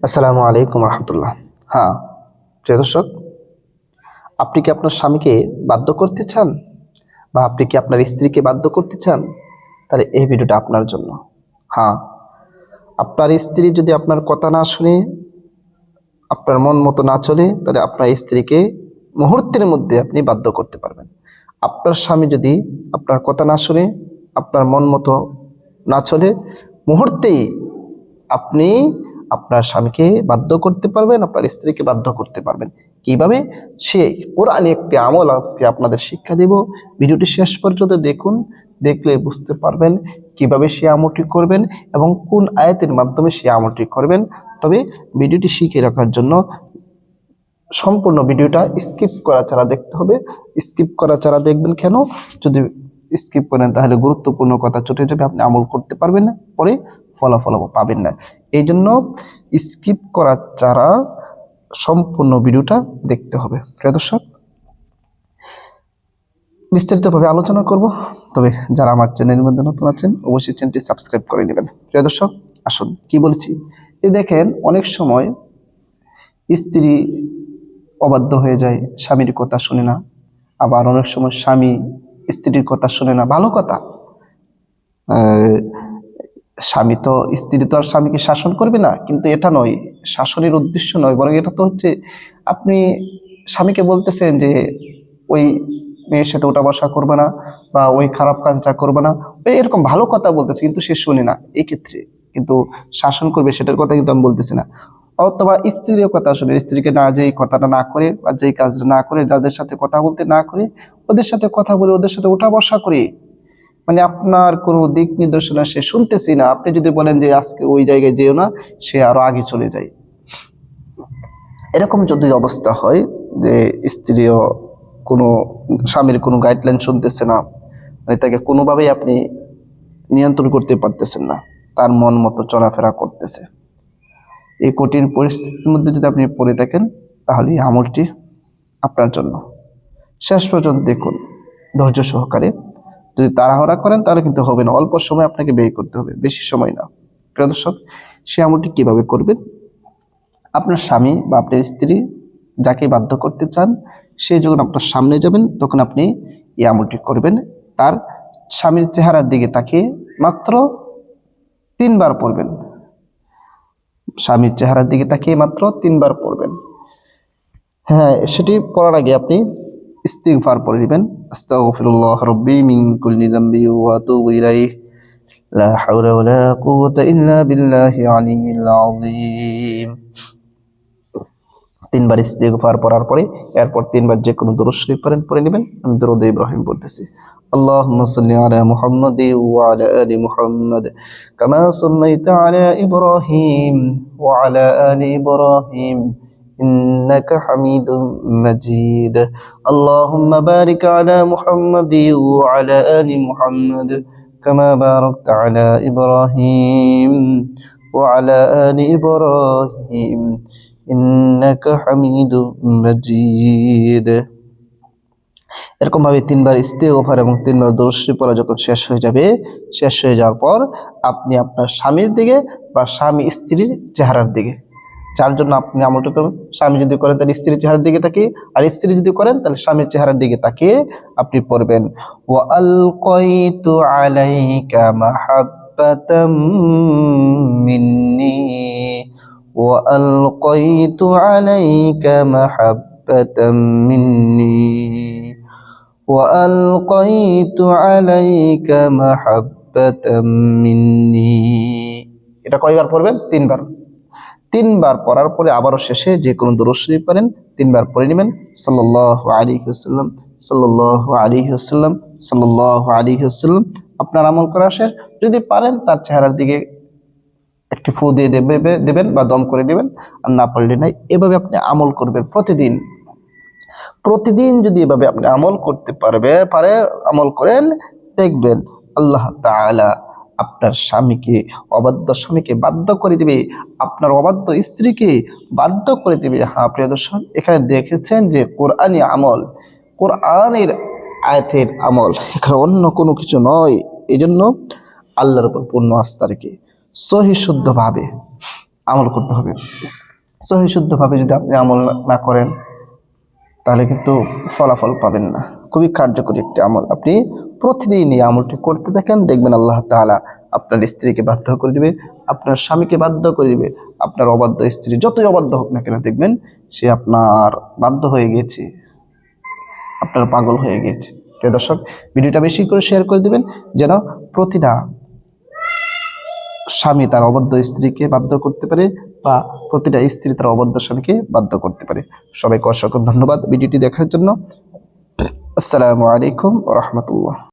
আসসালামু আলাইকুম রহমতুল্লাহ। হ্যাঁ, প্রিয় দর্শক, আপনি কি আপনার স্বামীকে বাধ্য করতে চান বা আপনি কি আপনার স্ত্রীকে বাধ্য করতে চান? তাহলে এই ভিডিওটা আপনার জন্য। হ্যাঁ, আপনার স্ত্রী যদি আপনার কথা না শুনে, আপনার মন মতো না চলে, তাহলে আপনার স্ত্রীকে মুহূর্তের মধ্যে আপনি বাধ্য করতে পারবেন। আপনার স্বামী যদি আপনার কথা না শুনে, আপনার মন মতো না চলে, মুহূর্তেই আপনি আপনার স্বামীকে বাধ্য করতে পারবেন, আপনার স্ত্রীকে বাধ্য করতে পারবেন। কিভাবে? সে কোরআনে একটি আমল আজকে আপনাদের শিক্ষা দেব। ভিডিওটি শেষ পর্যন্ত দেখুন, দেখলে বুঝতে পারবেন কিভাবে সে আমলটি করবেন এবং কোন আয়াতের মাধ্যমে সে আমলটি করবেন। তবে ভিডিওটি শিখে রাখার জন্য সম্পূর্ণ ভিডিওটা স্কিপ করা ছাড়া দেখতে হবে। স্কিপ করা ছাড়া দেখবেন কেন? যদি স্কিপ করেন তাহলে গুরুত্বপূর্ণ কথা চটে যাবে, আপনি আমল করতে পারবেন না, পরে ফলাফল পাবেন না। এই জন্য স্কিপ করা ছাড়া সম্পূর্ণ ভিডিওটা দেখতে হবে। প্রিয় দর্শক, বিস্তারিতভাবে আলোচনা করব, তবে যারা আমার চ্যানেলের মধ্যে নতুন আছেন অবশ্যই চ্যানেলটি সাবস্ক্রাইব করে নেবেন। প্রিয় দর্শক, আসুন কি বলেছি। এই দেখেন, অনেক সময় স্ত্রী অবাধ্য হয়ে যায়, স্বামীর কথা শুনে না। আবার অনেক সময় স্বামী স্ত্রীর কথা শুনে না। ভালো কথা, স্বামী তো স্ত্রী তো আর স্বামীকে শাসন করবে না, কিন্তু এটা নয়, শাসনের উদ্দেশ্য নয়, বরং এটা তো হচ্ছে আপনি স্বামীকে বলতেছেন যে ওই মেয়ের সাথে ওটা বসা করবে না বা ওই খারাপ কাজটা করবে না, এরকম ভালো কথা বলতেছে, কিন্তু সে শুনে না। এই ক্ষেত্রে কিন্তু শাসন করবে সেটার কথা কিন্তু আমি বলতেছি না। অথবা স্ত্রীর কথা শুনে, স্ত্রীকে না, যেই কথাটা না করে বা যেই কাজটা না করে, যাদের সাথে কথা বলতে না করে, ওদের সাথে কথা বলে, ওদের সাথে ওঠা বসা করে, মানে আপনার কোনো দিক নির্দেশনা সে শুনতেছি না। আপনি যদি বলেন যে আজকে ওই জায়গায় যেও না, সে আরো আগে চলে যায়। এরকম যদি অবস্থা হয় যে স্ত্রীও কোনো স্বামীর কোনো গাইডলাইন শুনতেছে না, মানে তাকে কোনোভাবেই আপনি নিয়ন্ত্রণ করতে পারতেছেন না, তার মন মতো চলাফেরা করতেছে, এই কঠিন পরিস্থিতির মধ্যে যদি আপনি পড়ে থাকেন, তাহলে এই আমলটি আপনার জন্য। শেষ পর্যন্ত দেখুন ধৈর্য সহকারে। যদি তাড়াহুড়া করেন তাহলে কিন্তু হবে না, অল্প সময় আপনাকে ব্যয় করতে হবে, বেশি সময় না। প্রিয় দর্শক, সে আমলটি কিভাবে করবেন? আপনার স্বামী বা আপনার স্ত্রী যাকে বাধ্য করতে চান, সে যখন আপনার সামনে যাবেন, তখন আপনি এই আমলটি করবেন। তার স্বামীর চেহারার দিকে তাকিয়ে মাত্র 3 বার পড়বেন। স্বামীর চেহারার দিকে তাকিয়ে মাত্র 3 বার পড়বেন। হ্যাঁ, সেটি পড়ার আগে আপনি ইস্তিগফার পড়ে নেবেন। আস্তাগফিরুল্লাহ রাব্বি মিন কুল্লি যামবি ওয়া আতুবু ইলাইহি লা হাওলা ওয়ালা কুওয়াতা ইল্লা বিল্লাহি আলিয়্যিল আযীম। 3 বার ইস্তিগফার পড়ার পরে এরপর 3 বার যে কোনো দরুদ শরীফ পড়ে নেবেন। আমি দরুদ ইব্রাহিম পড়তেছি। আল্লাহুম্মা সাল্লি আলা মুহাম্মাদি ওয়া আলা আলি মুহাম্মাদ কামা সাল্লাইতা আলা ইব্রাহিম ওয়া আলা আলি ইব্রাহিম إنك حميد مجيد اللهم بارك على محمد وعلى آل محمد كما باركت على إبراهيم وعلى آل إبراهيم إنك حميد مجيد। এরকম ভাবে 3 বার ইস্তিগফার এবং 3 বার দরুদ শরীফ পড়া যখন শেষ হয়ে যাবে, শেষ হয়ে যাওয়ার পর আপনি আপনার স্বামীর দিকে বা স্বামী স্ত্রীর চেহারার দিকে, যার জন্য আপনি আমলটা করবেন, স্বামী যদি করেন তাহলে স্ত্রীর চেহারার দিকে তাকিয়ে, আর স্ত্রী যদি করেন তাহলে স্বামীর চেহারার দিকে তাকিয়ে আপনি পড়বেন ওয়া আলকাইতু আলাইকা মাহাব্বাতাম মিন্নি ওয়া আলকাইতু আলাইকা মাহাব্বাতাম মিন্নি ওয়া আলকাইতু আলাইকা মাহাব্বাতাম মিন্নি। এটা কয়বার পড়বেন? 3 বার। 3 বার পড়ার পরে আবারও শেষে যে কোনো দরুদ শরীফ পড়েন, 3 বার পড়ে নেবেন। সাল্লাল্লাহু আলাইহি ওয়াসাল্লাম, সাল্লাল্লাহু আলাইহি ওয়াসাল্লাম, সাল্লাল্লাহু আলাইহি ওয়াসাল্লাম। আপনার আমল করা শেষ। যদি পারেন তার চেহারার দিকে একটি ফু দিয়ে দেবেন বা দম করে নেবেন, আর না পারলে নাই। এভাবে আপনি আমল করবেন প্রতিদিন। প্রতিদিন যদি এভাবে আপনি আমল করতে আমল করেন, দেখবেন আল্লাহ তাআলা আপনার স্বামীকে, অবাধ্য স্বামীকে বাধ্য করে দিবে, আপনার অবাধ্য স্ত্রীকে বাধ্য করে দিবে। হ্যাঁ প্রিয় দর্শক, এখানে দেখেছেন যে কোরআনী আমল, কোরআনের আয়াতের আমল, এখানে অন্য কোনো কিছু নয়। এই জন্য আল্লাহর উপর পূর্ণ আস্থা রেখে সহি শুদ্ধভাবে আমল করতে হবে। সহিশুদ্ধভাবে যদি আপনি আমল না করেন তাহলে কিন্তু ফলাফল পাবেন না। খুবই কার্যকরী একটি আমল, আপনি প্রতিদিন এই আমলটি করতে থাকেন, দেখবেন আল্লাহ তাআলা আপনার স্ত্রীকে বাধ্য করে দিবে, আপনার স্বামীকে বাধ্য করে দিবে। আপনার অবাধ্য স্ত্রী যতই অবাধ্য হোক না কেন, দেখবেন সে আপনার বাধ্য হয়ে গেছে, আপনার পাগল হয়ে গেছে। প্রিয় দর্শক, ভিডিওটা বেশি করে শেয়ার করে দিবেন, যেন প্রতিটা স্বামী তার অবাধ্য স্ত্রীকে বাধ্য করতে পারে বা প্রতিটা স্ত্রী তার অবাধ্য স্বামীকে বাধ্য করতে পারে। সবাইকে অসংখ্য ধন্যবাদ ভিডিওটি দেখার জন্য। আসসালামু আলাইকুম ওয়া রাহমাতুল্লাহ।